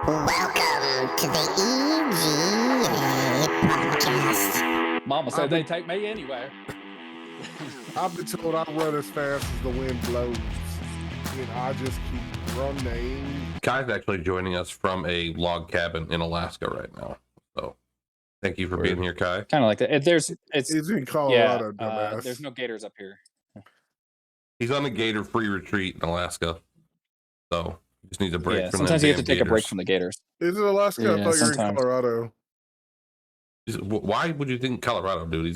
Welcome to the EGA Podcast. Mama said they take me anywhere. I've been told I run as fast as the wind blows, and I just keep running. Kai's actually joining us from a log cabin in Alaska right now. So thank you for being here, Kai. Kind of like that. It's He's in Colorado, yeah. dumbass. There's no gators up here. He's on a gator-free retreat in Alaska. So he just needs a break Yeah, from sometimes them you have to damn take a break gators. from the gators. Is it Alaska? I Yeah, thought you were in sometimes. Colorado. Why would you think Colorado, dude?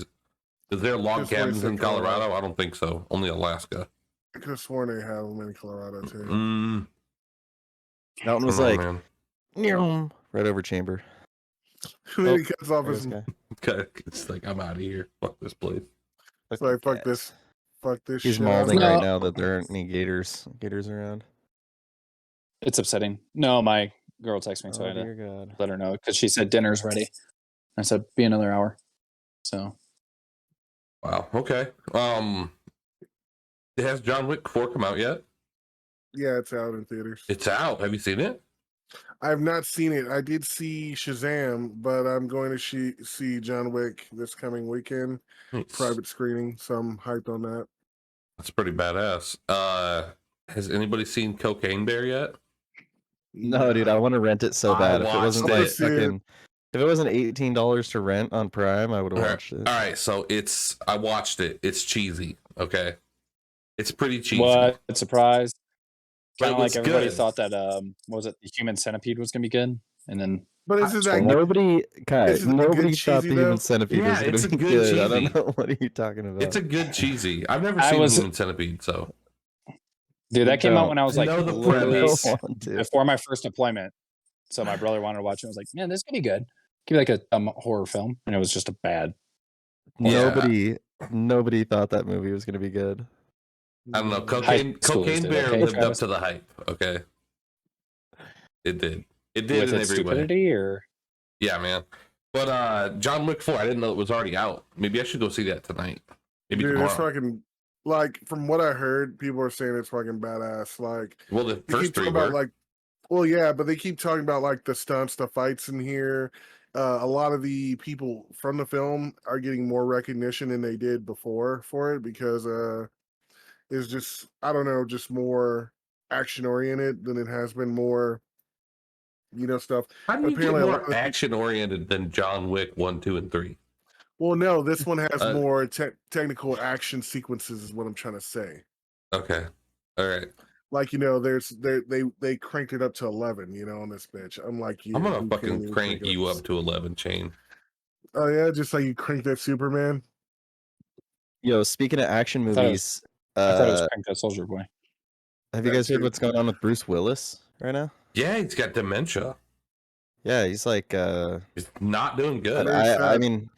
Is there log Just when cabins you in say Colorado. Colorado? I don't think so. Only Alaska. I could have sworn they have them in Colorado, too. Mountain was I don't like, know, man. right over chamber. Then he cuts off There's his... this Okay, it's like, I'm out of here. Fuck this place. guy. It's like, fuck Yes. this. Fuck this He's shit. mauling No. right now that there aren't any gators around. It's upsetting. No, my girl texted me, so I Oh had to dear God. let her know because she said dinner's ready. I said be another hour. So Wow. Okay. Has John Wick 4 come out yet? Yeah, it's out in theaters. It's out. Have you seen it? I have not seen it. I did see Shazam, but I'm going to see John Wick this coming weekend. Private screening, so I'm hyped on that. That's pretty badass. Has anybody seen Cocaine Bear yet? No, dude, I want to rent it so I bad. If it wasn't watched like it. fucking, if it wasn't $18 to rent on Prime, I would have watched it. All right, so I watched it. It's cheesy. Okay, it's pretty cheesy. what? Surprise! But Kind it of like was everybody good. thought that what was it? The Human Centipede was gonna be good, and then But isn't that Nobody, Kai, Isn't it nobody good thought cheesy, the though? Human Centipede Yeah, was going it's to a be good good. I cheesy. don't know what are you talking about. It's a good cheesy. I've never I seen was- Human Centipede, so dude, that came out Don't. when I was I like know the literally premise. I want to. before my first deployment. So my brother wanted to watch it. I was like, man, this could be good. Could be like a horror film, and it was just a bad. Yeah. Nobody thought that movie was going to be good. I don't know. High Cocaine schoolers did, Bear okay, lived up Travis? to the hype. Okay, it did. It did With in its every way. stupidity, or Yeah, man. But John Wick 4, I didn't know it was already out. Maybe I should go see that tonight. Maybe Dude, it's tomorrow. fucking, like, from what I heard, people are saying it's fucking badass. Like, Well, the they first keep three talking about, were. like, well, yeah, but they keep talking about, like, the stunts, the fights in here. A lot of the people from the film are getting more recognition than they did before for it because it's just, I don't know, just more action oriented than it has been more, stuff. How do you apparently a get lot of more the- action oriented than John Wick 1, 2, and 3? Well, no, this one has Uh, more technical action sequences, is what I'm trying to say. Okay. All right. Like, they cranked it up to 11, on this bitch. I'm like, I'm you gonna can't fucking even crank it you up to 11 chain. Oh yeah, just like you cranked that Superman. Yo, speaking of action I thought it movies, I thought it was Pink That Soldier Boy. have you that guys heard too. what's going on with Bruce Willis right now? Yeah, he's got dementia. Yeah, he's like, He's not doing good. Very I sad. mean,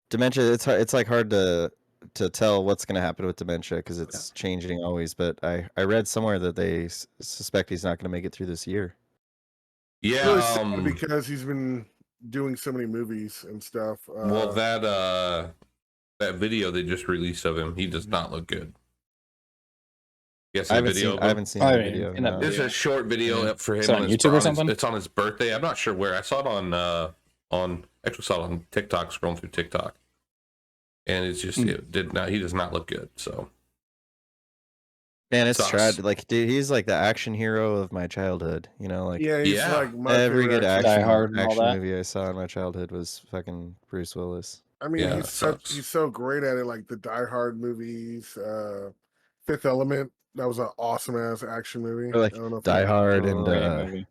dementia. It's like hard to tell what's going to happen with dementia because it's changing always. But I read somewhere that they suspect he's not going to make it through this year. Yeah. Really sad because he's been doing so many movies and stuff. Well, that video they just released of him, he does not look good. You guys see I the haven't video seen. of I him? haven't seen I the haven't video. seen that no. There's a short video up for him Is it on his- YouTube or his- something? It's on his birthday. I'm not sure where. I saw it on actually saw it on TikTok, scrolling through TikTok. And it's just he does not look good. So Man, it's sucks. tragic. Like, dude, he's like the action hero of my childhood. Like yeah, he's yeah. like my every favorite good actor. Die action Hard and all that. movie I saw in my childhood was fucking Bruce Willis. I mean, Yeah, it he's sucks. so great at it. Like the Die Hard movies, Fifth Element. That was an awesome ass action movie. Or like I don't know if Die you- Hard and Great movie.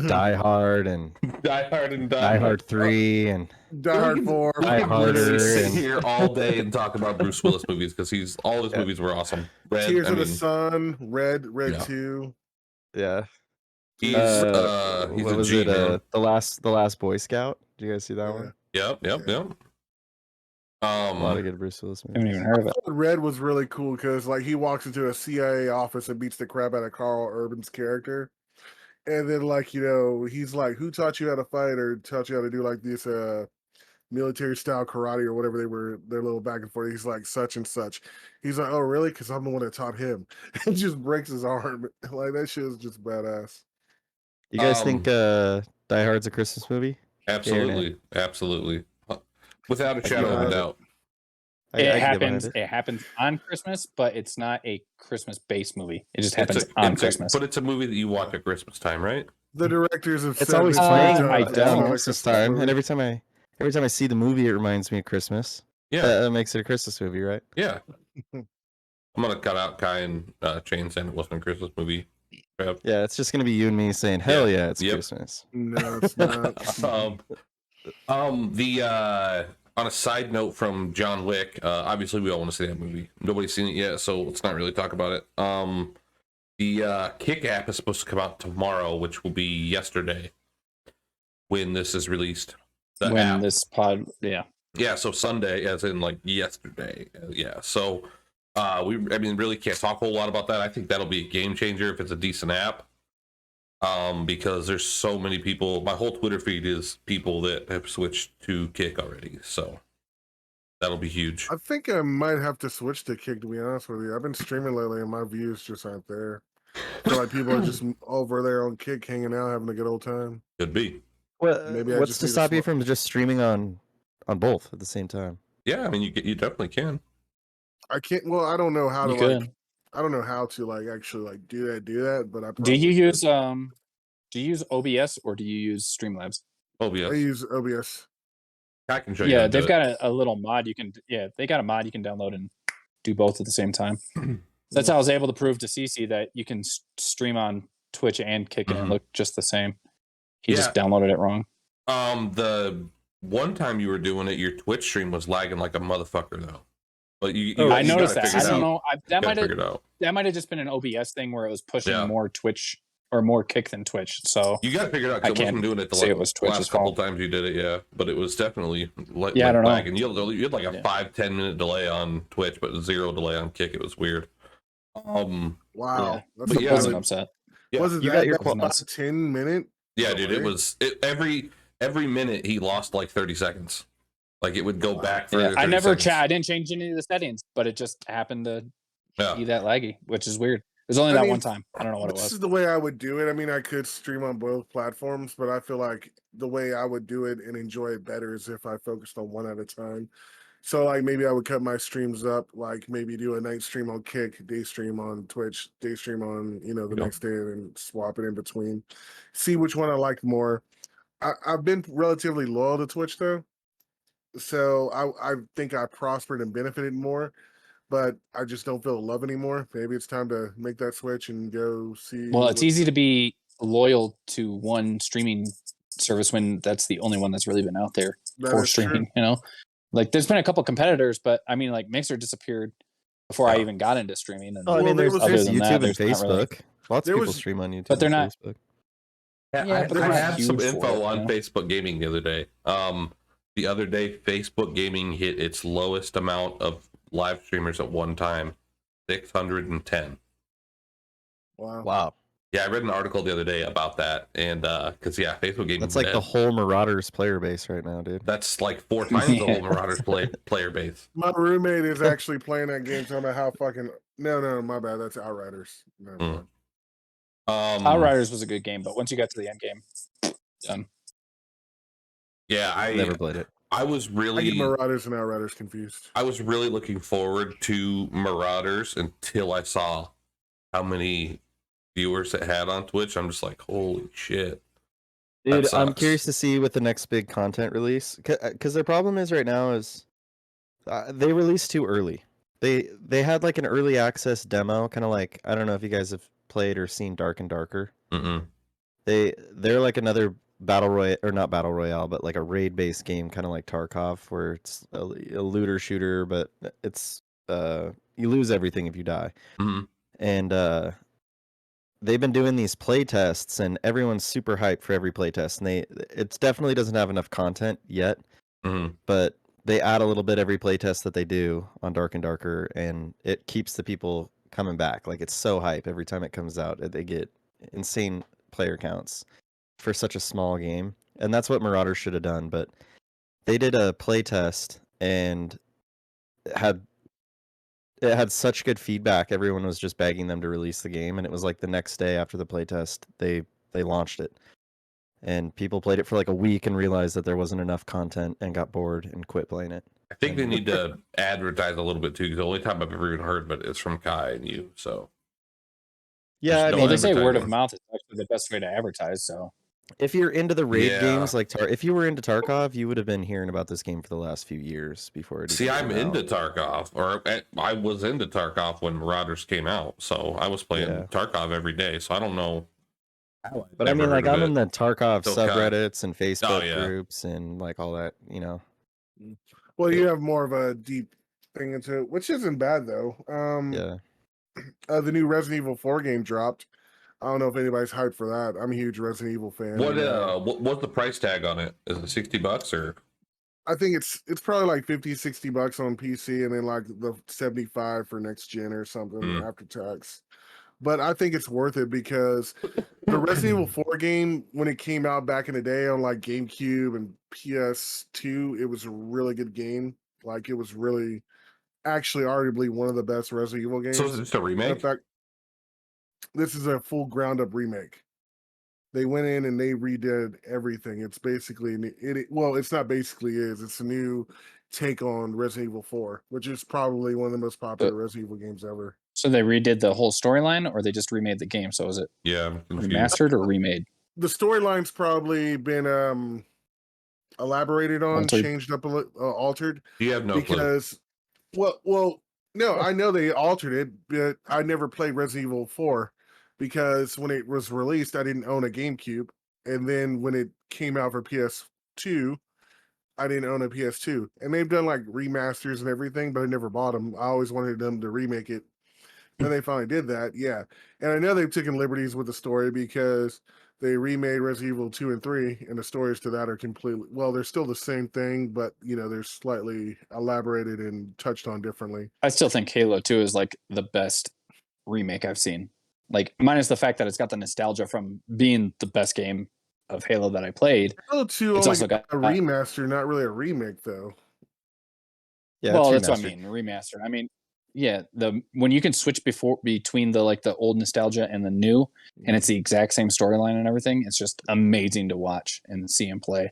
Die Hard and Die Hard and Die Hard 3 and Die Hard 4. We Die could Harder literally sit and- here all day and talk about Bruce Willis movies because all his Yeah. movies were awesome. Red, Tears I of the mean, Sun, Red Yeah. 2. yeah. he's what a was G, it? man. The last Boy Scout. Did you guys see that Yeah. one? Yep. A lot of good Bruce Willis I haven't movies. even heard of it. Red was really cool because like he walks into a CIA office and beats the crap out of Carl Urban's character. And then like, he's like, who taught you how to fight or taught you how to do like this military style karate or whatever their little back and forth. He's like such and such. He's like, oh really? Because I'm the one that taught him. And just breaks his arm. Like that shit is just badass. You guys think Die Hard's a Christmas movie? Absolutely. Without a shadow of a doubt. I can get behind It happens on Christmas, but it's not a Christmas-based movie. It just happens Christmas. But it's a movie that you watch at Christmas time, right? The directors have It's said always this playing many I times, it's don't. not a Christmas Christmas time, movie. and every time I see the movie, it reminds me of Christmas. Yeah. That makes it a Christmas movie, right? Yeah. I'm gonna cut out Kai and Shane saying it wasn't a Christmas movie. Yep. Yeah, it's just gonna be you and me saying, "Hell yeah, it's Yep. Christmas." No, it's not. On a side note from John Wick, obviously we all want to see that movie. Nobody's seen it yet, so let's not really talk about it. The Kick app is supposed to come out tomorrow, which will be yesterday when this is released. The app. This pod, yeah. Yeah, so Sunday, as in like yesterday. Yeah, so really can't talk a whole lot about that. I think that'll be a game changer if it's a decent app. Because there's so many people. My whole Twitter feed is people that have switched to Kick already, so that'll be huge. I think I might have to switch to Kick, to be honest with you. I've been streaming lately and my views just aren't there. I feel like people are just over there on Kick hanging out, having a good old time. Could be. Well, Maybe I what's just to need to stop you swap. from just streaming on both at the same time? Yeah, I mean, you definitely can. I can't. Well, I don't know how to You could. like. I don't know how to like actually like do that. But I Do you probably use OBS or do you use Streamlabs? OBS. I use OBS. I can show you. how Yeah, to do they've it. got a little mod you can. Yeah, they got a mod you can download and do both at the same time. That's how I was able to prove to Cece that you can stream on Twitch and Kick and it look just the same. He just downloaded it wrong. The one time you were doing it, your Twitch stream was lagging like a motherfucker, though. But I you noticed gotta that. figure I it don't out. know. That might have just been an OBS thing where it was pushing more Twitch or more Kick than Twitch. So You got to figure it out. I I wasn't can't doing it the say it was Twitch's last couple fault. times you did it, yeah. But it was definitely I don't know. lagging. You had like a 5-10 minute delay on Twitch, but 0 delay on Kick. It was weird. Wow, Yeah. that's But I yeah, wasn't upset. Yeah. Was it You that got your that nuts. 10-minute? Yeah, dude, it delay? was every minute he lost like 30 seconds. Like it would go back for Yeah, I 30 never seconds. I didn't change any of the settings, but it just happened to Yeah. be that laggy, which is weird. It was only I that mean, one time. I don't know what it This was. is the way I would do it. I mean, I could stream on both platforms, but I feel like the way I would do it and enjoy it better is if I focused on one at a time. So, like, maybe I would cut my streams up, like maybe do a night stream on Kick, day stream on Twitch, day stream on, the next day, and swap it in between. See which one I like more. I've been relatively loyal to Twitch, though. So, I think I prospered and benefited more. But I just don't feel love anymore. Maybe it's time to make that switch and go see. Well, it's easy to be loyal to one streaming service when that's the only one that's really been out there That for is true. streaming. Like there's been a couple competitors, but I mean, like Mixer disappeared before I even got into streaming. And Oh, I mean, there there's, was- other there's than YouTube that, and there's not really- Facebook. Lots There of people was- stream on YouTube, but they're and not- Facebook. Yeah, I but they're not had some huge for info it, on Facebook Gaming the other day. The other day, Facebook Gaming hit its lowest amount of live streamers at one time, 610. Wow. Wow, Yeah, I read an article the other day about that, and because Facebook Gaming, that's like the whole Marauders player base right now, dude. that's like 4 times the whole Marauders player base. My roommate is actually playing that game, talking about how fucking. No, my bad. That's Outriders. Never Mm. mind. Outriders was a good game, but once you got to the end game, done. Yeah, Never played it. I was I get really Marauders and Outriders confused. I was really looking forward to Marauders until I saw how many viewers it had on Twitch. I'm just like, holy shit. Dude, That I'm sucks. curious to see what the next big content release. Because their problem is right now is they released too early. They had like an early access demo, kind of like, I don't know if you guys have played or seen Dark and Darker. Mm-mm. They're like another battle royale, or not battle royale, but like a raid based game, kind of like Tarkov, where it's a looter shooter, but it's you lose everything if you die. Mhm. And they've been doing these play tests, and everyone's super hyped for every play test. And it definitely doesn't have enough content yet, Mhm. but they add a little bit every play test that they do on Dark and Darker, and it keeps the people coming back. Like, it's so hype every time it comes out. They get insane player counts for such a small game, and that's what Marauders should have done. But they did a play test, and it had such good feedback. Everyone was just begging them to release the game, and it was like the next day after the playtest, they they launched it. And people played it for like a week and realized that there wasn't enough content and got bored and quit playing it. I think they need to advertise a little bit too, because the only time I've ever even heard of it is from Kai and you. So Yeah, I no mean, Well, they say word of advertising. mouth is actually the best way to advertise. So if you're into the raid Yeah. games, like if you were into Tarkov, you would have been hearing about this game for the last few years before it. See, even I'm came into out. Tarkov, or I was into Tarkov when Marauders came out, so I was playing Yeah. Tarkov every day. So I don't know. But I mean, like, I'm in the Tarkov Till Kai. subreddits and Facebook yeah. groups and like all that, you know. Well, you have more of a deep thing into it, which isn't bad though. Yeah. The new Resident Evil 4 game dropped. I don't know if anybody's hyped for that. I'm a huge Resident Evil fan. What's the price tag on it? Is it $60 or? I think it's probably like $50-$60 on PC, and then like the 75 for next gen or something after tax. But I think it's worth it because the Resident Evil 4 game, when it came out back in the day on like GameCube and PS2, it was a really good game. Like, it was really actually arguably one of the best Resident Evil games. So is it a In remake? fact, this is a full ground up remake. They went in and they redid everything. It's basically well, it's not basically is. It's a new take on Resident Evil 4, which is probably one of the most popular Resident Evil games ever. So they redid the whole storyline, or they just remade the game? So is it Yeah, I'm confused. remastered or remade? The storyline's probably been elaborated on, Altered. changed up a little, altered. You have no clue. Because, well, no, I know they altered it, but I never played Resident Evil 4 because when it was released, I didn't own a GameCube, and then when it came out for PS2, I didn't own a PS2, and they've done like remasters and everything, but I never bought them. I always wanted them to remake it. And they finally did that, yeah. And I know they've taken liberties with the story because they remade Resident Evil 2 and 3, and the stories to that are completely, well, they're still the same thing, but, you know, they're slightly elaborated and touched on differently. I still think Halo 2 is like the best remake I've seen. Like, minus the fact that it's got the nostalgia from being the best game of Halo that I played. Halo 2 It's only also got got a remaster, not really a remake, though. Yeah. well, it's that's what I remastered. mean, remaster. I mean, yeah, when you can switch between the like the old nostalgia and the new, and it's the exact same storyline and everything, it's just amazing to watch and see and play.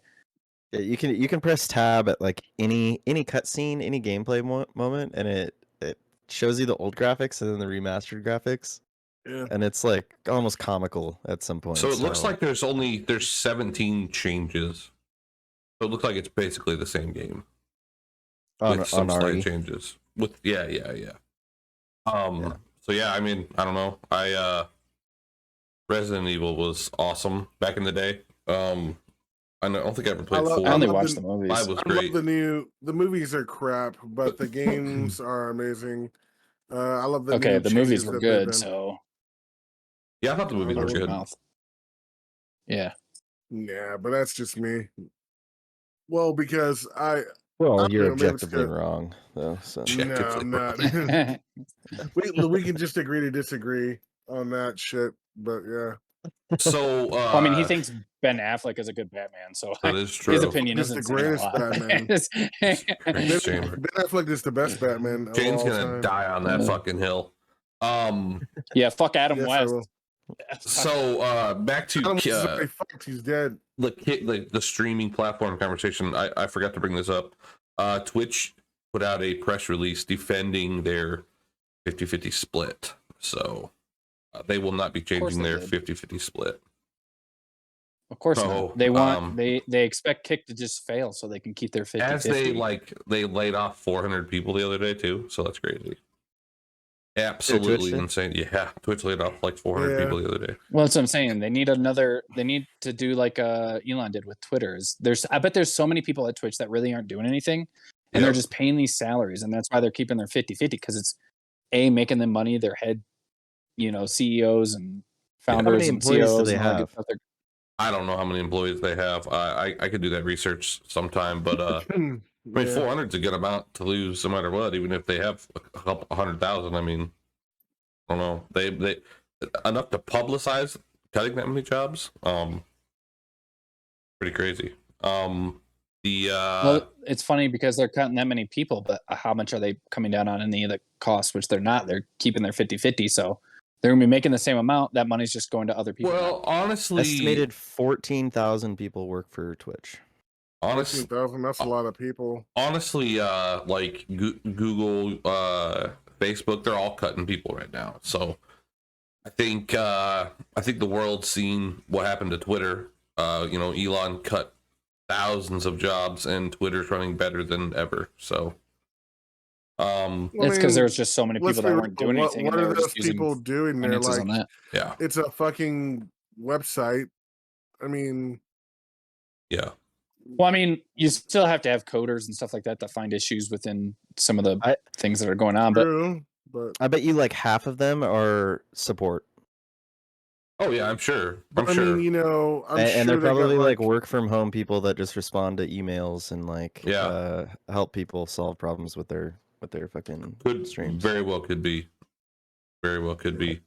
Yeah, you can press tab at like any cutscene, any gameplay moment, and it shows you the old graphics and then the remastered graphics. Yeah. And it's like almost comical at some point. So it looks like there's 17 changes. So it looks like it's basically the same game with some on slight RE. changes. With yeah. So yeah, I mean, I don't know. Resident Evil was awesome back in the day. I don't think I ever played 4. I only love watched the- the movies. 5 was I great. love the movies are crap, but the games are amazing. I love the Okay, new the movies changes were that they've good, done. so Yeah, I thought the movies were word of good. mouth. Yeah, Yeah, but that's just me. Well, because Well, I you're don't know, maybe it's objectively good. wrong, though. So No, I'm not. we can just agree to disagree on that shit. But yeah, So well, I mean, he thinks Ben Affleck is a good Batman, so that is true. his opinion He's isn't the saying a greatest lot. Batman. Thanks, Shane. Ben Affleck is the best Batman. Of Shane's all gonna time. die on that Yeah. fucking hill. Yeah, fuck Adam Yes, I West. will. So back to Adam West is already fucked. He's dead. the streaming platform conversation. I forgot to bring this up. Twitch put out a press release defending their 50-50 split. So they will not be changing they their did. 50-50 split. Of course So, not. They want they expect Kick to just fail so they can keep their 50-50. As they laid off 400 people the other day too. So that's crazy. Absolutely did? insane. Yeah, Twitch laid off like 400 Yeah. people the other day. Well, that's what I'm saying. They need to do like Elon did with Twitter. I bet there's so many people at Twitch that really aren't doing anything, and they're Yep. just paying these salaries, and that's why they're keeping their 50-50 because it's making them money. Their head, CEOs and founders many and employees do CEOs they and all that good have? stuff. I don't know how many employees they have. I could do that research sometime, but I mean, Yeah. 400 is a good amount to lose no matter what, even if they have a couple 100,000. I mean, I don't know. They enough to publicize cutting that many jobs. Pretty crazy. Well, it's funny because they're cutting that many people, but how much are they coming down on any of the costs? Which they're not. They're keeping their 50-50. So They're gonna be making the same amount. That money's just going to other people. Well, honestly, Estimated 14,000 people work for Twitch. honestly, 14,000, that's a lot of people. honestly, like Google, Facebook, they're all cutting people right now. So I think the world's seen what happened to Twitter. Elon cut thousands of jobs, and Twitter's running better than ever. So, It's because there's just so many people that weren't doing anything. What and they are were those just using people doing there? finances on Like, that. yeah, it's a fucking website. I mean, yeah. Well, I mean, you still have to have coders and stuff like that find issues within some of the things that are going on. But true, but I bet you like half of them are support. Oh yeah, I'm sure. I'm I sure. mean, I'm and sure they're they got, probably like work from home people that just respond to emails and like Yeah. help people solve problems with their fucking streams. Very well could be. Very well could be.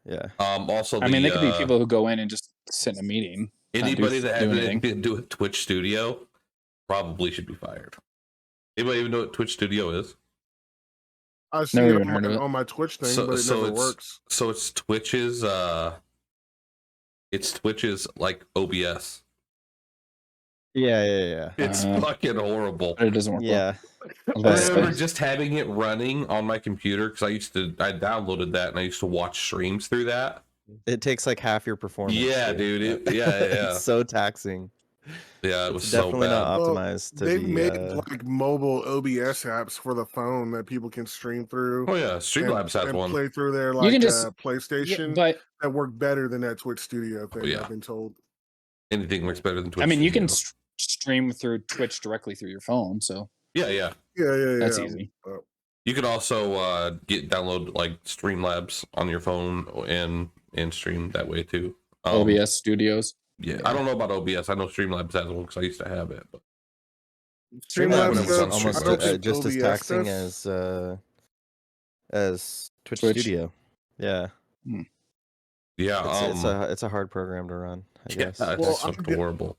Yeah. Also, I mean, they could be people who go in and just sit in a meeting. Anybody that do has anything. been to a Twitch studio probably should be fired. Anybody even know what Twitch studio is? I've seen Never it even heard of it. on my Twitch thing, but it never works. So it's Twitch's like OBS. Yeah. It's fucking horrible. But it doesn't work. Yeah. Well. I remember just having it running on my computer because I downloaded that and I used to watch streams through that. It takes like half your performance. Yeah, too. dude. Yeah. It's so taxing. Yeah, it was It's so definitely bad. not optimized to They've be. made like mobile OBS apps for the phone that people can stream through. Oh yeah, Streamlabs has and one. play through their You like can just- PlayStation but that work better than that Twitch Studio thing. yeah. I've been told. Anything works better than Twitch. I mean, you can Studio. stream through Twitch directly through your phone, so Yeah. Yeah. that's easy. You can also download like Streamlabs on your phone and stream that way too. OBS Studios. Yeah, I don't know about OBS. I know Streamlabs has one because I used to have it. But Streamlabs was does- on almost I don't think just as OBS taxing does. as Twitch Twitch. Studio. Yeah. yeah, It's a hard program to run, I yeah, guess. it's Well, so I'm get- horrible.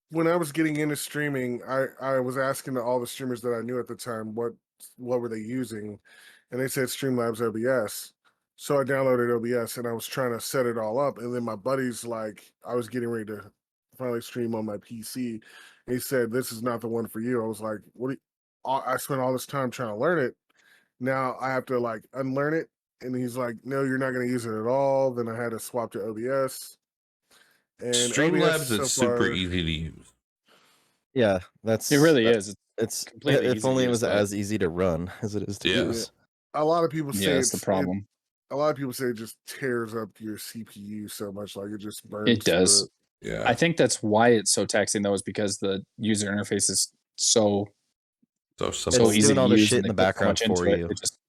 When I was getting into streaming, I was asking all the streamers that I knew at the time what were they using, and they said Streamlabs OBS. So I downloaded OBS and I was trying to set it all up, and then my buddy's like, I was getting ready to finally stream on my PC. And he said, "This is not the one for you." I was like, "What?" I spent all this time trying to learn it. Now I have to like unlearn it. And he's like, "No, you're not going to use it at all." Then I had to swap to OBS. And Streamlabs OBS so is super far- easy to use. Yeah, that's It really is. It's completely if easy only to it was use, but- as easy to run as it is to Yeah. use. A lot of people say Yeah, that's the problem. a lot of people say it just tears up your CPU so much, like it just burns. It does. through it. Yeah, I think that's why it's so taxing, though, is because the user interface is so so It's simple. easy doing all to the use, shit and in the they put so background much for into it, you. it just-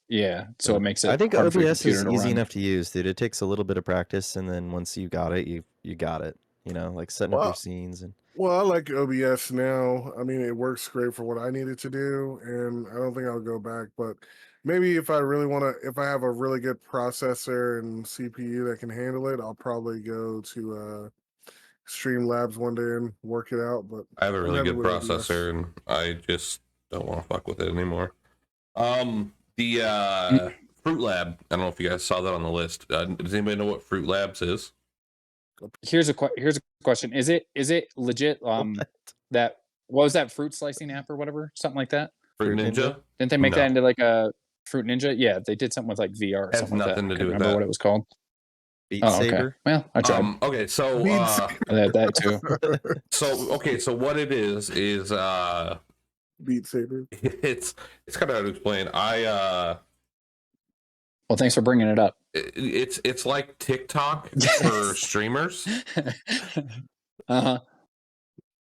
yeah. So it makes it. I think hard for your OBS computer is to easy run. enough to use, dude. It takes a little bit of practice, and then once you got it, you got it. You know, like setting up Well, your scenes and Well, I like OBS now. I mean, it works great for what I needed to do, and I don't think I'll go back. But maybe if I really want to, if I have a really good processor and CPU that can handle it, I'll probably go to Streamlabs one day and work it out. But I have a really I'm good happy with OBS. processor, and I just don't want to fuck with it anymore. The Fruitlab. I don't know if you guys saw that on the list. Does anybody know what Fruitlabs is? Here's a question: Is it legit? That what was that fruit slicing app or whatever, something like that? Fruit Fruit Ninja? Ninja? Didn't they make No. that into like a Fruit Ninja? Yeah, they did something with like VR or Has something like that. nothing to I do couldn't with remember that. what it was called. Beat Oh, okay. Saber. Well, I tried Okay, so Beats. that too. so what it is Beat Saber. it's kind of hard to explain. Well, thanks for bringing it up. It's like TikTok for streamers. Uh-huh.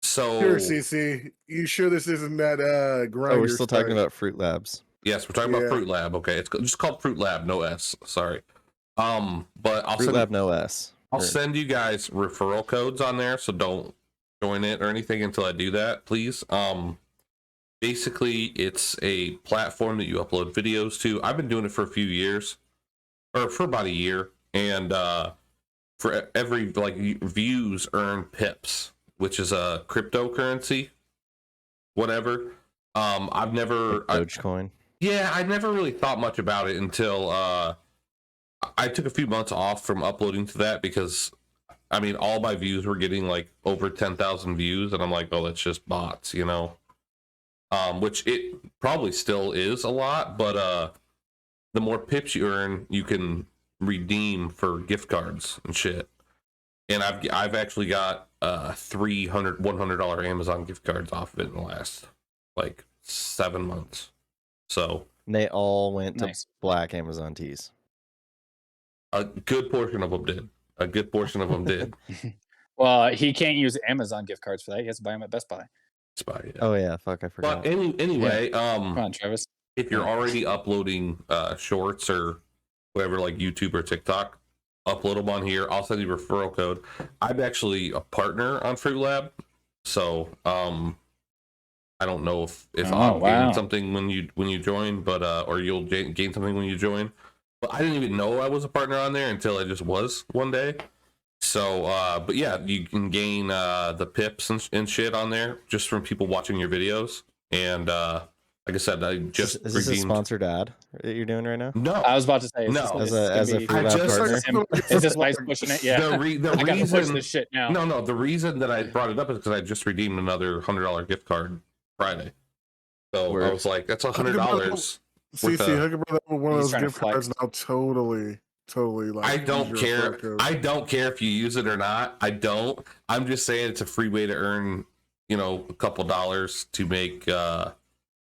So Here, CC, you sure this isn't that grind? Oh, we're still talking about Fruit Labs. yes, we're talking about Yeah. Fruitlab. Okay, it's just called Fruitlab, no S. Sorry. But I'll Fruit send Lab no S. I'll Or- send you guys referral codes on there, so don't join it or anything until I do that, please. Basically, it's a platform that you upload videos to. I've been doing it for a few years, or for about a year, and for every views earn pips, which is a cryptocurrency, whatever. I've never Dogecoin. I never really thought much about it until I took a few months off from uploading to that because, I mean, all my views were getting like over 10,000 views, and I'm like, oh, that's just bots, you know. Which it probably still is a lot, but the more pips you earn, you can redeem for gift cards and shit. And I've actually got $100 Amazon gift cards off of it in the last like 7 months. So And they all went to Nice. black Amazon tees. a good portion of them did. A good portion of them did. Well, he can't use Amazon gift cards for that. He has to buy them at Best Buy. Spy, yeah. Oh yeah, fuck, I forgot. But anyway, Come on, Travis. if you're already uploading shorts or whatever, like YouTube or TikTok, upload them on here. I'll send you a referral code. I'm actually a partner on Fruitlab, so I don't know if I'll gain something when you join, but or you'll gain something when you join. But I didn't even know I was a partner on there until I just was one day. So, but yeah, you can gain the pips and shit on there just from people watching your videos. And like I said, I just Is this a sponsored ad that you're doing right now? No, I was about to say, No. is As a this Fruitlab partner? is this Spice pushing it? Yeah. the I got to push reason this shit now. no, the reason that I brought it up is because I just redeemed another $100 gift card Friday. So Word. I was like, that's $100. CC, hook up with one of He's those trying to gift cards flex. now. Totally. Like, I don't use your care. referral code. I don't care if you use it or not. I don't. I'm just saying it's a free way to earn, a couple dollars to make on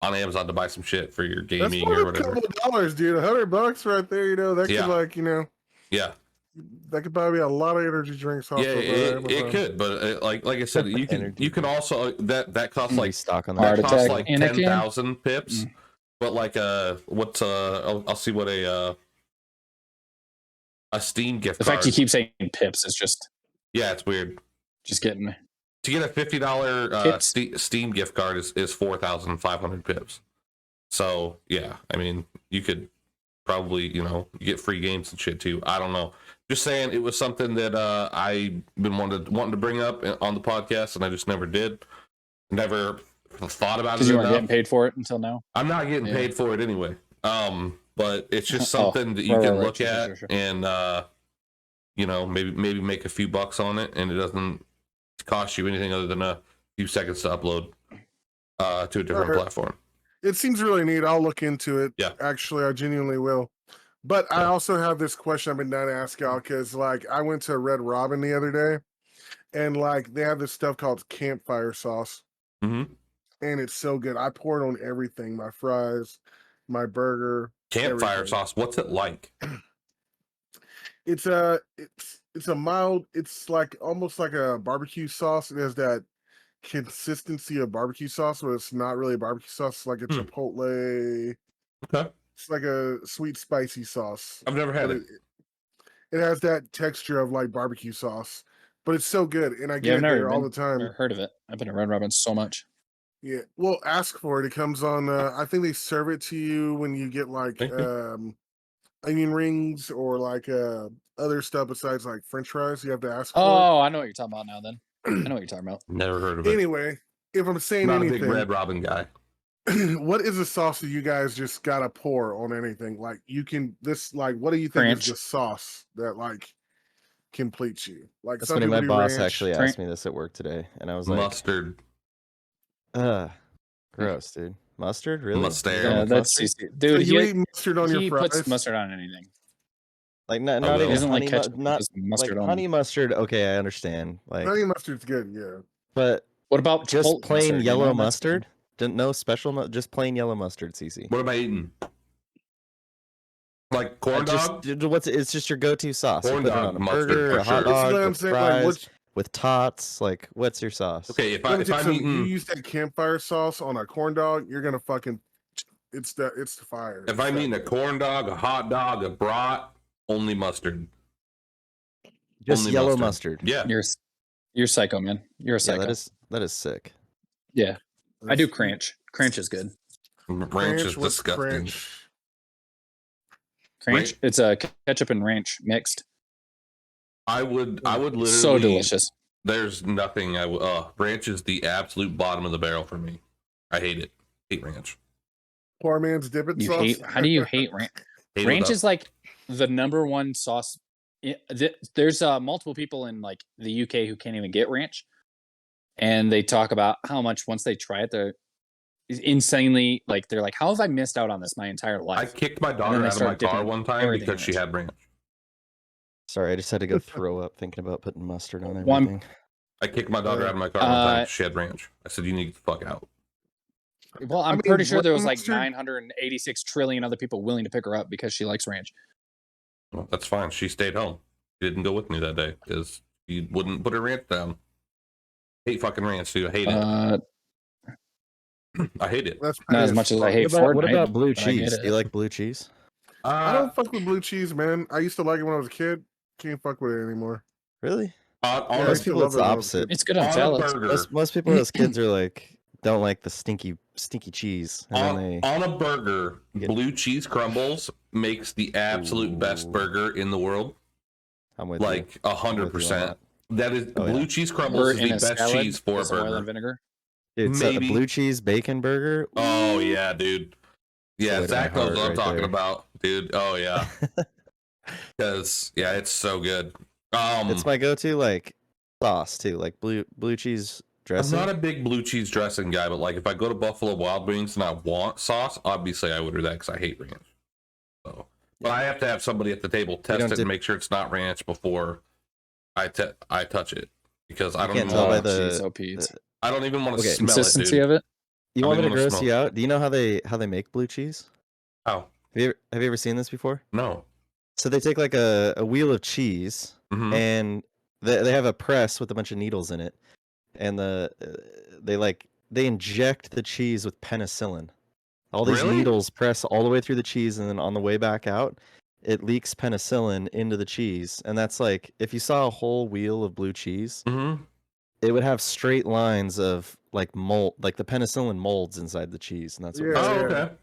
Amazon to buy some shit for your That's gaming more or than a whatever. couple of dollars, dude. $100 right there. That Yeah. could Yeah, that could buy me a lot of energy drinks. Off yeah, of, it Amazon. could, but like I said, you can Energy you can also that costs like stock on Heart that. that costs attack, like Anakin. 10,000 pips. But like I'll see what a Steam gift The card. fact you keep saying pips is just It's weird. getting me. To get a $50 Pips. Steam gift card is 4,500 pips. So yeah, I mean, you could probably you get free games and shit too. I don't know. Just saying, it was something that I've been wanting to bring up on the podcast, and I just never did. Never thought about it Because you weren't enough. getting paid for it until now. I'm not getting paid for it anyway. But it's just Oh, something that you right, can right, look sure, at sure. and maybe make a few bucks on it, and it doesn't cost you anything other than a few seconds to upload to a different Alright. platform. It seems really neat. I'll look into it. Yeah. Actually, I genuinely will. But I also have this question I've been dying to ask y'all because, like, I went to Red Robin the other day, and like they have this stuff called campfire sauce, Mm-hmm. and it's so good. I pour it on everything: my fries, my burger. Campfire everything. sauce. What's it like? It's a mild. It's like almost like a barbecue sauce. It has that consistency of barbecue sauce, but it's not really barbecue sauce. It's like a chipotle. Okay. It's like a sweet spicy sauce. I've never had But it. it has that texture of like barbecue sauce, but it's so good, and I get I've it never there all been- the time. Never heard of it. I've been to Red Robin so much. Yeah, well, ask for it. It comes on. I think they serve it to you when you get like onion rings or like other stuff besides like French fries. You have to ask for Oh, I know what you're talking about now. Then I know what you're talking about. Never heard of it. it. Anyway, if I'm saying Not a anything, big Red Robin guy. what is the sauce that you guys just gotta pour on anything? Like you can what do you think Ranch. is the sauce that like completes you? Like That's some funny. people My do boss ranch. actually Frank- asked me this at work today, and I was like, Mustard. gross, dude. Mustard, really? Mustard. You Yeah, don't like that's mustard? CC. So Dude. you he eat mustard on your he fries? puts mustard on anything. Like not will. even He doesn't like honey, ketchup. not Just mustard like on. honey mustard. Okay, I understand. Like, Honey mustard's good, yeah. but What about just Chipotle plain mustard? You know, yellow that's- mustard. No special, just plain yellow mustard. CC. What am I eating? Like corn dog? It's just your go-to sauce. You Corn put it dog on a mustard burger, for a hot sure. This is dog, what I'm with saying. fries, Like, with tots. Like, what's your sauce? Okay, if let me I'm tell you something, you eating use that campfire sauce on a corn dog, you're gonna fucking it's the fire. if It's I'm that eating a good. corn dog, a hot dog, a brat, only mustard. Just only yellow mustard. mustard. Yeah. You're psycho, man. You're a Yeah, psycho. that is sick. Yeah, I do That's- cranch. Cranch is good. Ranch is what's disgusting. cranch? Cranch. Right. It's a ketchup and ranch mixed. I would literally So delicious. There's nothing ranch is the absolute bottom of the barrel for me. I hate it. Hate ranch. Poor man's dipping You sauce. hate? How do you hate ranch? Hate it Ranch with is like the number one sauce. There's multiple people in like the UK who can't even get ranch, and they talk about how much once they try it, they're insanely like they're like, how have I missed out on this my entire I life? kicked my then daughter they out of my start car dipping one time everything because in she ranch. had ranch. Sorry, I just had to go throw up thinking about putting mustard on One- everything. I kicked my daughter out of my car one time because she had ranch. I said, you need to get the fuck out. Well, I'm mean, pretty sure there was what like mustard- 986 trillion other people willing to pick her up because she likes ranch. Well, that's fine. She stayed home. She didn't go with me that day because she wouldn't put her ranch down. Hate fucking ranch, dude. I hate it. I hate it. That's Not as petty much as I fuck. hate What Fortnite. about blue but I get cheese? it. Do you like blue cheese? I don't fuck with blue cheese, man. I used to like it when I was a kid. Can't fuck with it anymore. Really? on Yeah, I a, Most used to people, love it's it the when I was a opposite. It's good on on a salads. burger. Most people as kids are like don't like the stinky cheese, and then they On a burger, get- blue cheese crumbles makes the absolute best Ooh. burger in the world. I'm with you. Like I'm with you on 100%. that. That is Oh, yeah. blue cheese Or crumbles is in the a best salad cheese for a with some oil burger. and vinegar. Dude, so a Maybe. blue cheese bacon burger. Oh yeah, dude. Yeah, Way to my Zach knows heart what I'm right talking there. about, dude. Oh yeah, because yeah, it's so good. It's my go-to like sauce too, like blue cheese I'm dressing. not a big blue cheese dressing guy, but like if I go to Buffalo Wild Wings and I want sauce, obviously I order that because I hate ranch. So, but I have to have somebody at the table test don't it dip- and make sure it's not ranch before I touch it because I You don't can't even tell by want the- Jeez, OPs. I don't even want to Okay. smell Consistency it, dude. of it. You I want me don't to even wanna gross smell. you out? Do you know how they make blue cheese? How? Have you ever seen this before? No. So they take like a wheel of cheese Mhm. and they have a press with a bunch of needles in it, and they inject the cheese with penicillin. All these Really? needles press all the way through the cheese, and then on the way back out, it leaks penicillin into the cheese. And that's like if you saw a whole wheel of blue cheese, Mm-hmm. it would have straight lines of like mold, like the penicillin molds inside the cheese, and that's what. Yeah. makes Oh, it- okay.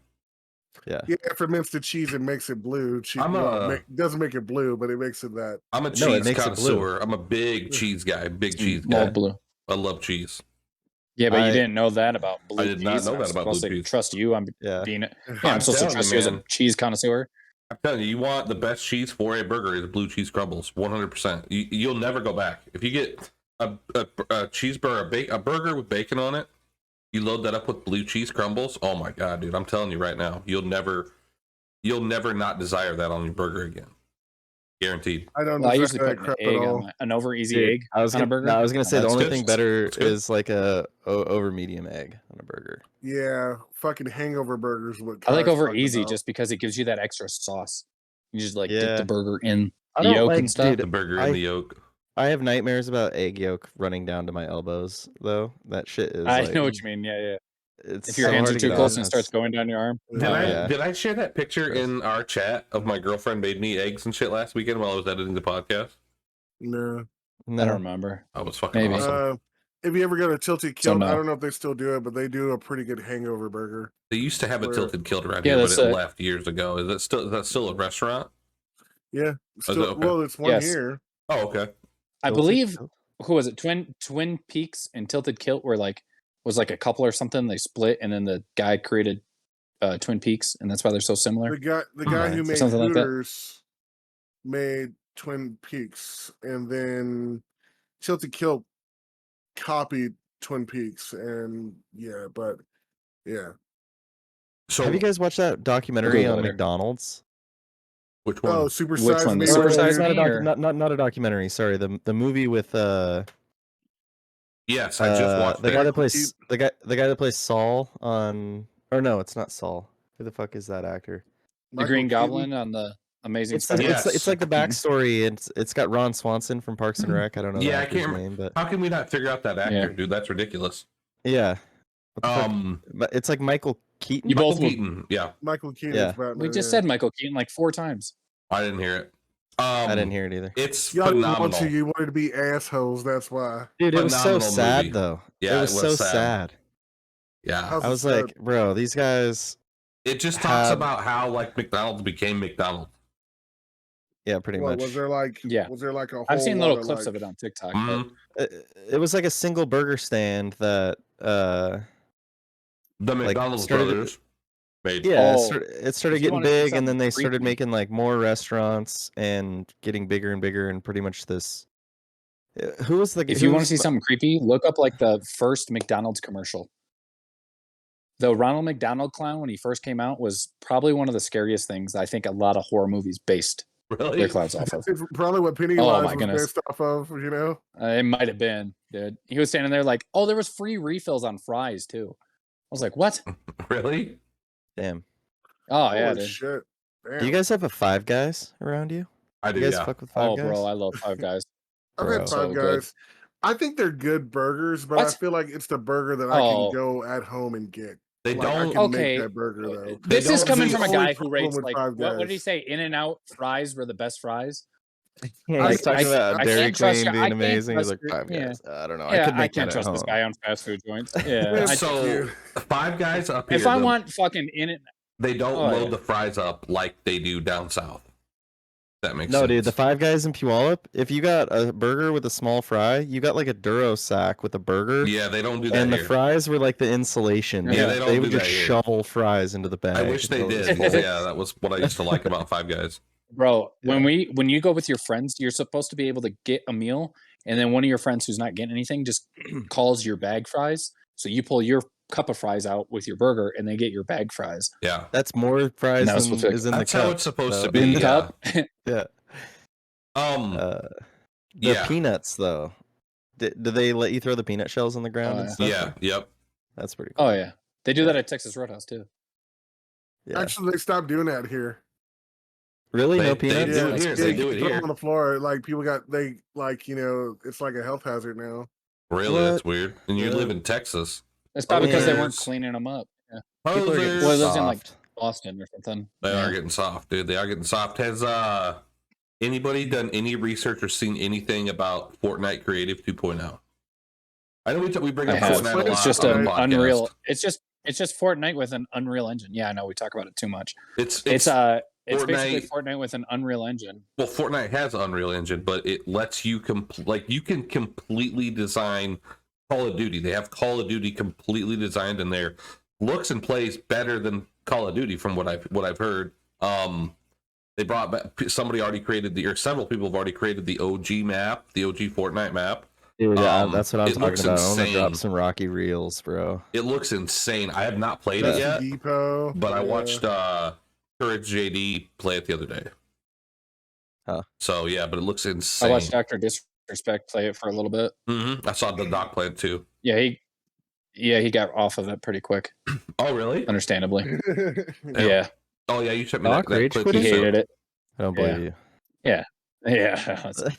Yeah. Yeah, it ferments the cheese and makes it blue. Doesn't make it blue, but it makes it that. I'm a No, it cheese makes it blue. connoisseur. I'm a big cheese guy. Big cheese guy. Mold blue. I love cheese. Yeah, but I- you didn't know that about blue I did not cheese. know and that I'm about blue supposed to cheese. trust you. I'm Yeah. being. Yeah, I'm I'm supposed to telling trust you, you as a man. cheese connoisseur. I'm telling you, you want the best cheese for a burger is blue cheese crumbles, 100%. You'll never go back if you get a cheeseburger, a burger with bacon on it. You load that up with blue cheese crumbles. Oh my god, dude! I'm telling you right now, you'll never not desire that on your burger again. Guaranteed. I don't Well, I desire usually that put crap an at egg all. on an over easy Dude, egg I was on a gonna, burger. no, I was gonna say the That's only good. thing better That's good. is like a over medium egg on a burger. Yeah, fucking hangover burgers. What I like Kai's over talking easy about. just because it gives you that extra sauce. You just like dip Yeah. the burger in I the don't yolk like, and stuff. dude, The burger I- and the yolk. I have nightmares about egg yolk running down to my elbows, though. That shit is. I like, know what you mean. Yeah, yeah. It's If your so hands hard are to too get close off. and it starts going down your arm. Did yeah. I share that picture Gross. in our chat of my girlfriend made me eggs and shit last weekend while I was editing the podcast? No. I don't No. remember. That was fucking Maybe. awesome. If you ever go to Tilted Kilt, no. I don't know if they still do it, but they do a pretty good hangover burger. They used to have a Where- Tilted Kilt around Yeah, here, but that's it a- left years ago. Is that still a restaurant? Yeah. Still, okay? Well, it's one Yes. here. Oh, okay. I Tilted believe Kilt? who was it? Twin Peaks and Tilted Kilt were like was like a couple or something. They split, and then the guy created Twin Peaks, and that's why they're so similar. The guy who Nice. made Something like that. Hooters made Twin Peaks, and then Tilted Kilt copied Twin Peaks, and yeah, but yeah. So Have you guys watched that documentary Google on it. McDonald's? which one? Oh, Super Which Size one? Me. The Or Super Dude. Size it's not a Me, or- not a documentary. Sorry, the movie with Yes, I just watched the it. guy that plays the guy that plays Saul on. Or no, it's not Saul. Who the fuck is that actor? The Michael Green Keaton. Goblin on the Amazing It's Spider-Man. Yes. it's like the Keaton. backstory. It's got Ron Swanson from Parks and Rec. I don't know Yeah, the I actor's can't name, but How can we not figure out that actor, Yeah. dude? That's ridiculous. yeah. What the fuck? But But it's like Michael Keaton. You both Michael will- Keaton. Yeah, Michael Keaton's Yeah. Batman. We just yeah. said Michael Keaton like 4 times. I didn't hear it. I didn't hear it either. It's Y'all didn't want phenomenal. to. You wanted to be assholes. That's why. Dude, it was so phenomenal sad movie. though. Yeah, it was so sad. Yeah, How's I it was sad? like, bro, these guys. it just talks Have- about how like McDonald's became McDonald's. Yeah, pretty What, much. was there like? Yeah. Was there like a whole I've seen lot little of, clips like, of it on TikTok. Mhm. It was like a single burger stand that The McDonald's started- brothers. made. Yeah, Oh, it started if you getting wanna see big, and then something they started creepy- making like more restaurants and getting bigger and bigger, and pretty much this. Who was the? If who you want to was see something creepy, look up like the first McDonald's commercial. The Ronald McDonald clown, when he first came out, was probably one of the scariest things I think a lot of horror movies based their Really? clouds off of. It's probably what Oh Pennywise my was goodness. based off of, you know? It might have been, dude. He was standing there like, oh, there was free refills on fries too. I was like, what? Really? Damn. Oh yeah, Holy dude. shit. Damn. Do you guys have a Five Guys around you? I do. You guys Yeah. fuck with Five Oh, Guys? bro, I love Five Guys. I've Bro. had So Five good. Guys. I think they're good burgers, but I What? feel like it's the burger that I Oh. can go at home and get. They Like, I don't. can Okay. make that burger though. This is don't coming do- from a Only guy who problem rates with like Five what did he Guys. say? In-N-Out fries were the best fries. Yeah, I- he's talking about I Dairy can't trust Queen you. I being can't amazing. He's trust like your- Five Guys. I don't know. Yeah, I could I make can't that trust at this home. guy on fast food joints. Yeah, Yeah, I- So Dude. Five Guys up here. if I want fucking in it, they don't Oh, load yeah. the fries up like they do down south. That makes No, sense. dude, the Five Guys in Puyallup, if you got a burger with a small fry, you got like a Duro sack with a burger. Yeah, they don't do that And the here. fries were like the insulation. Yeah, they don't They do would that just here. shovel fries into the bag. I wish they until it was did. full. Yeah, that was what I used to like about Five Guys. bro, when you go with your friends, you're supposed to be able to get a meal, and then one of your friends who's not getting anything just calls your bag fries. So you pull your cup of fries out with your burger, and they get your bag fries. Yeah, That's more fries No, it's than supposed to- is in the that's cup. how it's supposed so- to be. In the Yeah. cup. Yeah. The Yeah. peanuts, though. Do they let you throw the peanut shells on the ground Oh, and yeah. stuff? Yeah. Yep. That's pretty cool. Oh yeah, they do that at Texas Roadhouse too. Yeah. Actually, they stopped doing that here. Really? They- No they peanuts? do it here. They you do can it throw them here. on the floor. Like people it's like a health hazard now. Really? What? That's weird. And you Yeah. live in Texas. It's probably because they weren't Posers. cleaning them up. Yeah. People are getting Posers. Well, those in, like, soft. Boston or something. They Yeah. are getting soft, dude. They are getting soft. Has anybody done any research or seen anything about Fortnite Creative 2.0? I know we bring I up have. Fortnite a lot It's just on an the podcast. Unreal. It's just Fortnite with an Unreal Engine. Yeah, I know we talk about it too much. It's It's basically Fortnite- Fortnite with an Unreal Engine. well, Fortnite has an Unreal Engine, but it lets you you can completely design Call of Duty. They have Call of Duty completely designed in there. Looks and plays better than Call of Duty from what I've heard. They brought back somebody already created or several people have already created the OG map, the OG Fortnite map. Dude, that's what I'm it talking looks about. I want to drop insane. some Rocky Reels, bro. It looks insane. I have not played it yet, Depot. but I yeah. watched Courage JD play it the other day. Huh. So yeah, but it looks I insane. watched Dr. Disrespect play it for a little bit. I saw the doc play it too. Yeah, he got off of it pretty quick, Oh really? understandably. Yeah. Yeah, Oh yeah, you sent me Doc that rage clip. quit? he you sent. hated it. I don't believe you. Yeah.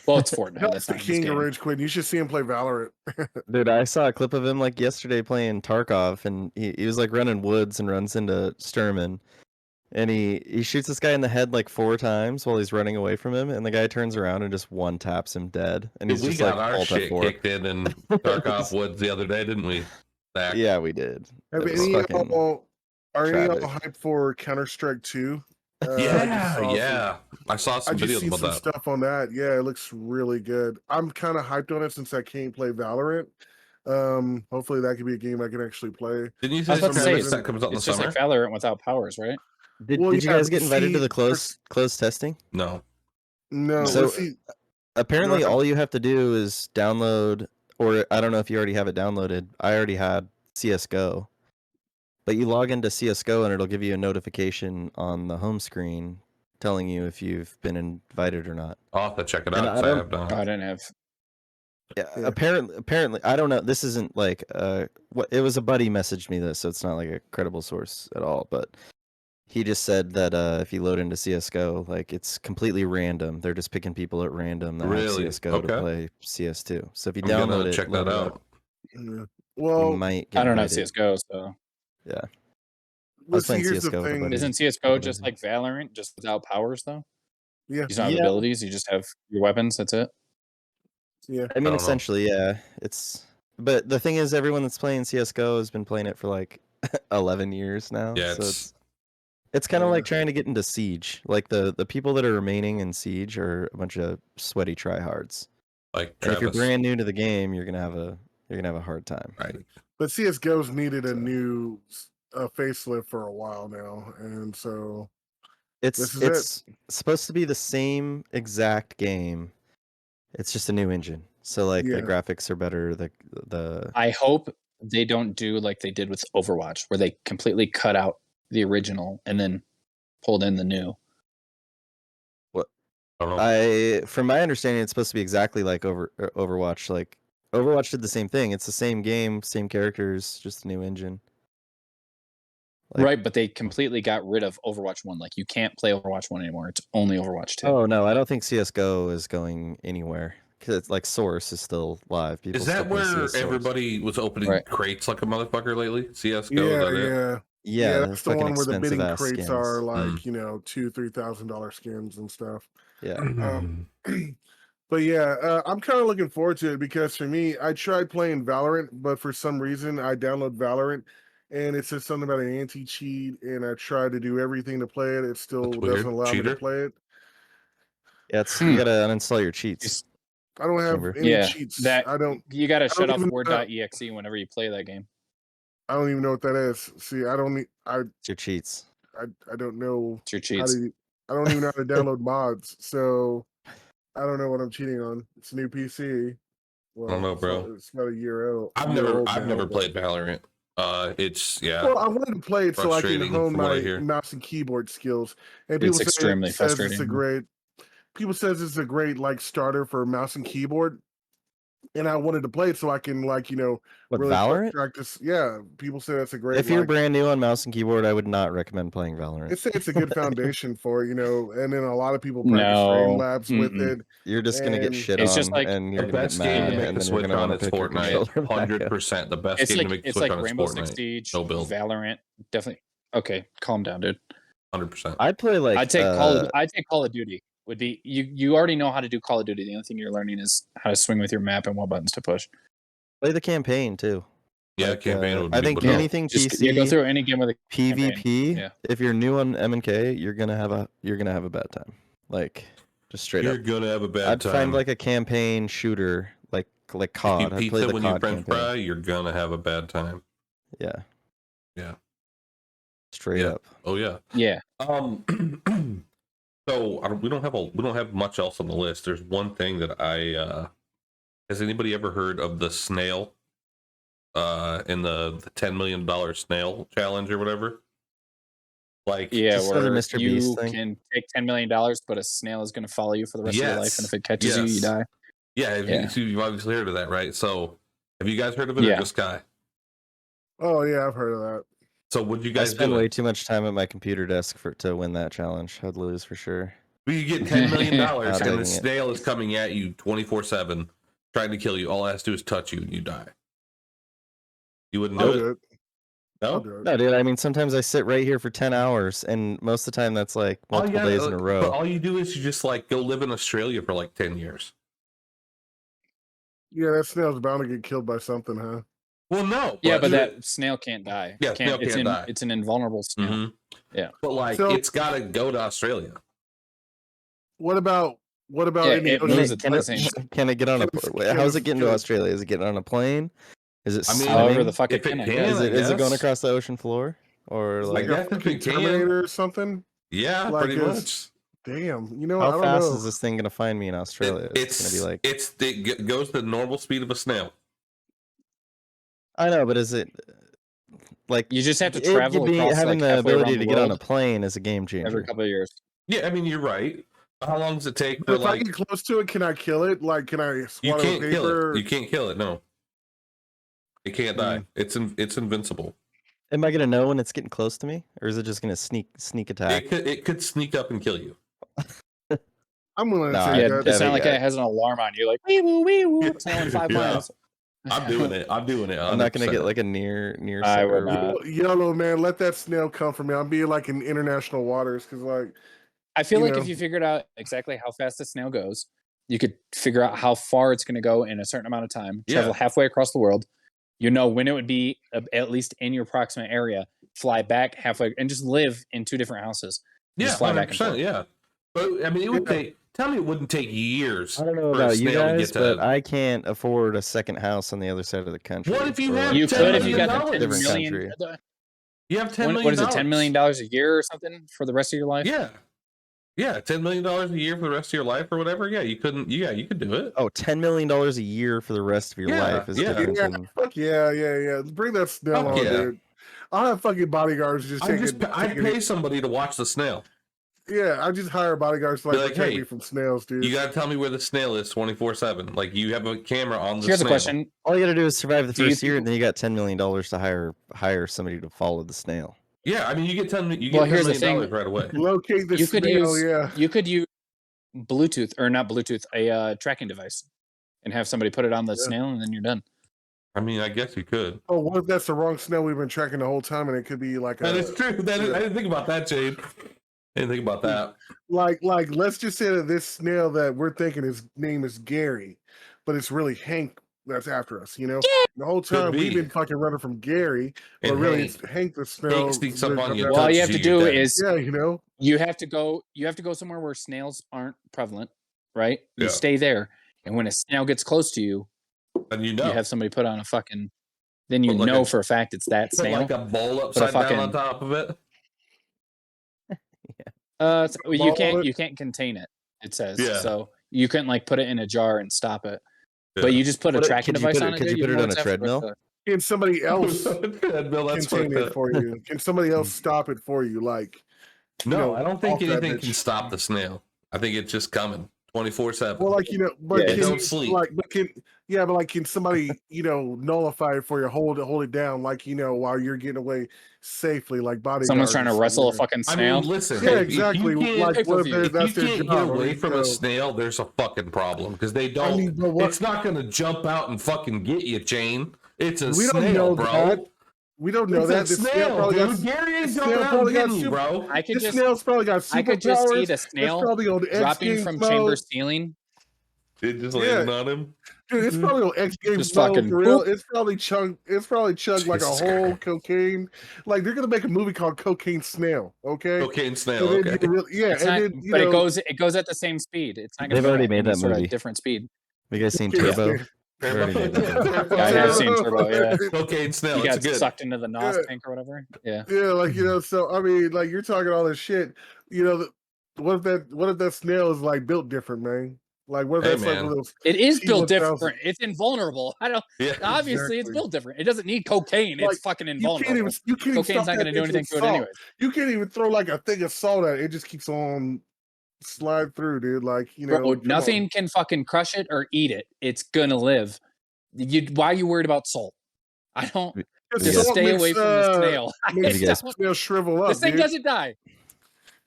Well, it's Fortnite. That's That's the not his king game. of Rage Quit. You should see him play Valorant. Dude, I saw a clip of him like yesterday playing Tarkov, and he was like running woods and runs into Sturman, and he shoots this guy in the head like 4 times while he's running away from him, and the guy turns around and just one taps him dead, and he's We just got like our alt shit F4. kicked in Tarkov Woods the other day, didn't we? Zach? Yeah, we did. Have It was any of fucking y'all, are any of y'all tragic. hyped for Counter-Strike 2? Yeah. I saw I some just videos seen about some that. stuff on that. Yeah, it looks really good. I'm kind of hyped on it since I can't play Valorant. Hopefully that could be a game I can actually play. Didn't you I was say about to say, that comes out in the It's just summer? like Valorant without powers, right? Did Well, you yeah, guys get invited to see, the closed testing? No. No, So- let's see. Apparently, ahead. all you have to do is download, or I don't know if you already have it downloaded. I already had CS:GO, but you log into CS:GO and it'll give you a notification on the home screen telling you if you've been invited or not. I'll have to check it And out. I 'Cause I don't- have not. Oh, I didn't have. Yeah, Yeah. apparently, I don't know. This isn't like what it was. A buddy messaged me this, so it's not like a credible source at all. But he just said that if you load into CS:GO, like it's completely random. They're just picking people at random that have Really? CS:GO to Okay. play CS2. So if you I'm download gonna it, check load that it out. up, Yeah. you Well, might get I don't have invited. CS:GO, so Yeah, let's see. playing Here's the CS:GO with a thing. buddy. isn't CS:GO just like Valorant, just without powers though? Yeah, You don't have Yeah. abilities. You just have your weapons. That's it. yeah. I mean, don't know. essentially, yeah. But the thing is, everyone that's playing CS:GO has been playing it for like 11 years now. Yeah, so it's- it's kind of Yeah. like trying to get into Siege. Like the people that are remaining in Siege are a bunch of sweaty tryhards. Like And if you're Travis. brand new to the game, you're gonna have a hard time. Right. But CS:GO's needed a new a facelift for a while now, and so It's This is it's supposed to be the same exact game. It's just a new engine. So like Yeah. the graphics are better. The I hope they don't do like they did with Overwatch, where they completely cut out the original and then pulled in the new. I don't know. from my understanding, it's supposed to be exactly like Overwatch. Like Overwatch did the same thing. It's the same game, same characters, just a new engine. Like- Right, but they completely got rid of Overwatch 1. Like, you can't play Overwatch 1 anymore. It's only Overwatch 2. Oh no, I don't think CS:GO is going anywhere because it's like Source is still live. People Is still that play where CS Source. everybody was opening Right. crates like a motherfucker lately? CS:GO, yeah, is that it? yeah. Yeah, That's the fucking one where the bidding expensive-ass crates skins. are like, Mm. $2,000-$3,000 skins and stuff. Yeah, But yeah, I'm kind of looking forward to it because for me, I tried playing Valorant, but for some reason I download Valorant and it says something about an anti-cheat, and I tried to do everything to play it. It still That's weird. doesn't allow me Cheater? to play it. yeah. It's you gotta uninstall your cheats. I don't have Chamber. any Yeah, cheats. that I don't you got to shut off even- word.exe whenever you play that game. I don't even know what that is. See, I don't need It's your cheats. I don't know It's your how cheats. to I don't even know how to download mods. So I don't know what I'm cheating on. It's a new PC. Well, I don't know, bro. It's about a year old. I've never played Valorant. It's Well, I wanted to play it so I can frustrating hone from what I my hear. mouse and keyboard skills. And It's people extremely says it's frustrating. a great. People says it's a great like starter for mouse and keyboard. And I wanted to play it so I can What really Valorant? practice. Yeah, people say that's a great. If you're like, brand new on mouse and keyboard, I would not recommend playing Valorant. they say it's a good foundation for and then a lot of people practice No. Framelabs with Mm-mm. it. You're just gonna get And shit It's on, just like and you're The gonna get best game mad, to make and the then you're switch gonna on want is to pick your controller Fortnite. back up. 100%. The best It's game like to make the it's switch like on is Rainbow Six Fortnite. Siege, No build. Valorant. Definitely. Okay, calm down, dude. 100%. I'd play like I'd take Call of Duty. Would be you already know how to do Call of Duty. The only thing you're learning is how to swing with your map and what buttons to push. play the campaign too. Yeah, Like, campaign would I be think would help. anything Just PC, go through any game with a PvP. campaign. Yeah. If you're new on M&K, you're gonna have a bad time. Like just straight You're up. gonna have a bad I'd time. find like a campaign shooter, like COD. If I'd you play pizza the when you COD French campaign. fry, you're gonna have a bad time. Yeah. Yeah. Straight Yeah. up. Oh yeah. Yeah. So we don't have much else on the list. There's one thing that has anybody ever heard of the snail? In the $10 million snail challenge or whatever? Like Yeah, Just another where Mr. you Beast thing. can take $10 million, but a snail is going to follow you for the rest of your life, and if it catches you, you Yes. die. Yeah, Yeah. you've obviously heard of that, right? So have you guys heard of it or Yeah. just Sky? Oh yeah, I've heard of that. So would you I guys spend do way it? too much time at my computer desk to win that challenge. I'd lose for sure. Well, you get $10 million Not and taking the it. snail is coming at you 24/7, trying to kill you. All it has to do is touch you and you die. You wouldn't I'll do do it? it. I'll No? do it. No, dude. I mean, sometimes I sit right here for 10 hours, and most of the time that's like multiple days in a But row. all you do is you just like go live in Australia for like 10 years. Yeah, that snail's bound to get killed by something, huh? Well, no. Yeah, but that snail can't die. Yeah, snail can't die. It's an invulnerable snail. Mhm. Yeah. But like So- it's got to go to Australia. What about Yeah, any it ocean- moves at Can the it, same. can it get on a? Can it- Wait, can how's it- it getting can to it- Australia? Is it getting on a plane? Is it I mean, swimming? However the fuck If it it can, I can, guess. Is it going guess. across the ocean floor, or I like guess like a if fucking it can. Terminator or something? Yeah, Like pretty it's- much. Damn, I how don't fast know. is this thing gonna find me in Australia? It's gonna be like it goes the normal speed of a snail. I know, but is it like You just have to it travel across having like the halfway ability around to the get on a world plane is a game changer. every couple of years. Yeah, I mean you're right. How long does it take for If I get close to it, can I kill it? Like, can I you swallow can't kill paper? it. You can't kill it. No, it can't die. It's invincible. Am I gonna know when it's getting close to me, or is it just gonna sneak attack? It could sneak up and kill you. I'm willing to Nah, take Yeah, that. it's not like it has an alarm on you, like wee woo wee woo. It's only 5 Yeah. miles. I'm doing it. I'm doing it. I'm not gonna 100%. get like a near. I would server. not. YOLO, man, let that snail come for me. I'm being like in international waters because, like, I feel You like know. if you figured out exactly how fast the snail goes, you could figure out how far it's going to go in a certain amount of time, travel Yeah. halfway across the world. You know when it would be at least in your proximate area, fly back halfway, and just live in 2 different houses. Yeah, Just fly back and 100%. forth. Yeah, but I mean, it would take. Tell me, it wouldn't take years. I don't know for a about you snail to guys, get but to- I can't afford a second house on the other side of the country. What if you or, have like, You $10 could if you million? got the 10 different million. country. You have $10 million. What is it? $10 million a year or something for the rest of your life? Yeah. Yeah, $10 million a year for the rest of your life or whatever. Yeah, you could do it. Oh, $10 million a year for the rest of your life is different than... Fuck yeah. Bring that snail on, dude. I'll have fucking bodyguards I'd pay somebody to watch the snail. Yeah, I just hire bodyguards to protect me from snails, dude. You gotta tell me where the snail is 24/7. Like you have a camera on the Here's snail. a question. All you gotta do is survive the first year, and then you got $10 million to hire somebody to follow the snail. Yeah, I mean, you get $10 million right away. Locate the snail, You could use Bluetooth, or not Bluetooth, a tracking device, and have somebody put it on the snail, and then you're done. I mean, I guess you could. Oh, what if that's the wrong snail we've been tracking the whole time, and it could be like that is true. I didn't think about that, Jade. I didn't think about that. Like, let's just say that this snail that we're thinking his name is Gary, but it's really Hank that's after us, you know? The whole time we've been fucking running from Gary, but and really it's Hank the snail. Hank sneaks up on you. Well, all you have to do is you have to go somewhere where snails aren't prevalent, right? You Yeah. stay there, and when a snail gets close to you, and you have somebody put on a fucking, then you know for a fact it's that snail. Like a bowl upside down on top of it. You can't contain it. It says so. You couldn't put it in a jar and stop it. Yeah. But you just put a tracking device on it. Could you put it on a treadmill? Can somebody else contain it for you? Can somebody else stop it for you? No, I don't think anything can stop the snail. I think it's just coming 24/7. Well, but don't sleep. Can somebody nullify it for you? Hold it down, while you're getting away safely, like bodyguards. Someone's trying to wrestle a fucking snail. I mean, listen. Yeah, exactly. If you can't get away from a snail, there's a fucking problem because they don't. It's not going to jump out and fucking get you, Jane. It's a snail, bro. We don't know that. The snail probably got you, bro. Snail's probably got superpowers. I could just see the snail dropping from chamber ceiling. It just landing on him. Dude, it's probably on X Games for real. It's probably chugged like a whole cocaine. Like they're gonna make a movie called Cocaine Snail. Okay. Cocaine Snail. Okay. But it goes at the same speed. It's not. They've already made that movie. Different speed. Have you guys seen Turbo? I have seen Turbo. Yeah. Cocaine Snail. He got sucked into the nos tank or whatever. Yeah. Yeah, So I mean, you're talking all this shit. What if that snail is built different, man? What if that's one of those? It is built different. It's invulnerable. Obviously, it's built different. It doesn't need cocaine. It's fucking invulnerable. Cocaine's not going to do anything to it anyway. You can't even throw a thing of salt at it. It just keeps on slide through, dude. Bro, nothing can fucking crush it or eat it. It's gonna live. Why are you worried about salt? I don't. Just stay away from the snail. Snail shrivel up. This thing doesn't die.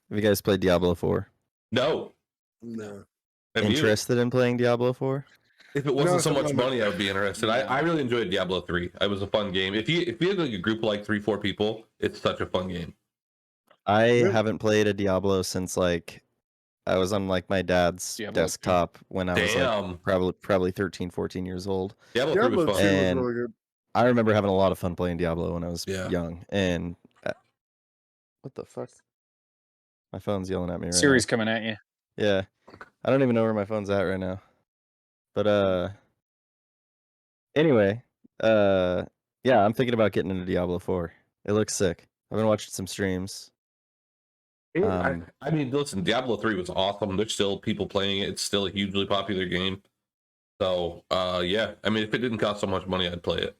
Have you guys played Diablo 4? No. Interested in playing Diablo 4? If it wasn't so much money, I would be interested. I really enjoyed Diablo 3. It was a fun game. If you had a group of 3-4 people, it's such a fun game. I haven't played a Diablo since I was on my dad's desktop when I was probably 13, 14 years old. Diablo 3 was fun. And really good. I remember having a lot of fun playing Diablo when I was young. And what the fuck? My phone's yelling at me right now. Siri's coming at you. Yeah. I don't even know where my phone's at right now. But anyway, yeah, I'm thinking about getting into Diablo 4. It looks sick. I've been watching some streams. I mean, listen, Diablo 3 was awesome. There's still people playing it. It's still a hugely popular game. So, yeah. I mean, if it didn't cost so much money, I'd play it.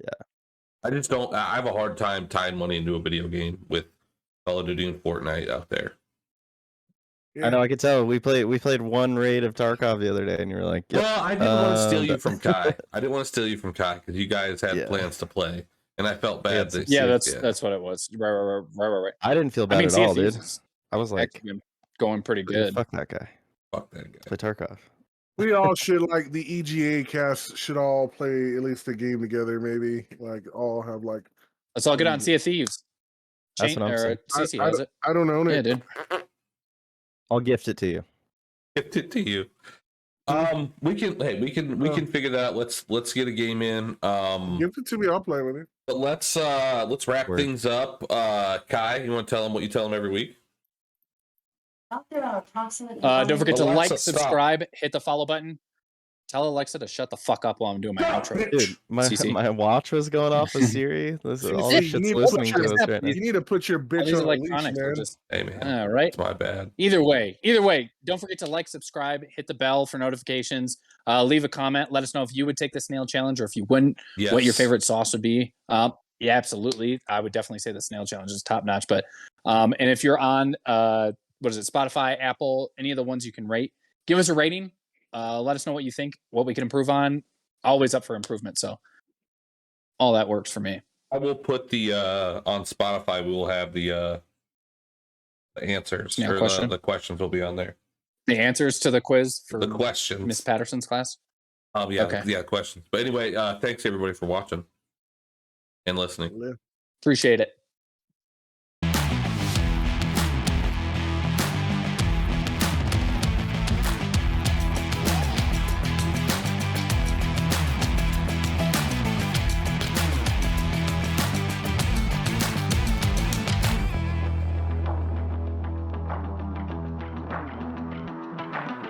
Yeah. I have a hard time tying money into a video game with Call of Duty and Fortnite out there. Yeah. I know, I could tell. We played one raid of Tarkov the other day, and you were like, yep. Well, I didn't want to steal you from Kai. I didn't want to steal you from Kai because you guys had plans to play. And I felt bad. That's what it was. Right. I didn't feel bad at all, dude. I was going pretty good. Fuck that guy. Play Tarkov. We all should the EGA cast should all play at least a game together. Maybe all have Let's all get on Sea of Thieves. That's what I'm saying. CC has it. I don't own it. Yeah, dude. I'll gift it to you. Gift it to you. We can figure that out. Let's get a game in. Gift it to me. I'll play with it. But let's wrap things up. Kai, you want to tell them what you tell them every week? Don't forget to subscribe, hit the follow button, Tell Alexa to shut the fuck up while I'm doing my outro. Dude, CC. my watch was going off with Siri. This is all this You shit's need to listening put to your- us right now. You need to put your All bitch these on a leash, electronics are man. just Hey man, all right. it's my bad. Either way, don't forget to like, subscribe, hit the bell for notifications. Leave a comment. Let us know if you would take the snail challenge or if you wouldn't. Yes. What your favorite sauce would be. Yeah, absolutely. I would definitely say the snail challenge is top notch. But and if you're on Spotify, Apple, any of the ones you can rate, give us a rating. Let us know what you think, what we can improve on. Always up for improvement. So all that works for me. I will put the on Spotify. We will have the answers Yeah, or question. the questions will be on there. The answers to the quiz for The questions. Miss Patterson's class. Yeah, Okay. yeah, questions. But anyway, thanks everybody for watching and listening. Live. Appreciate it.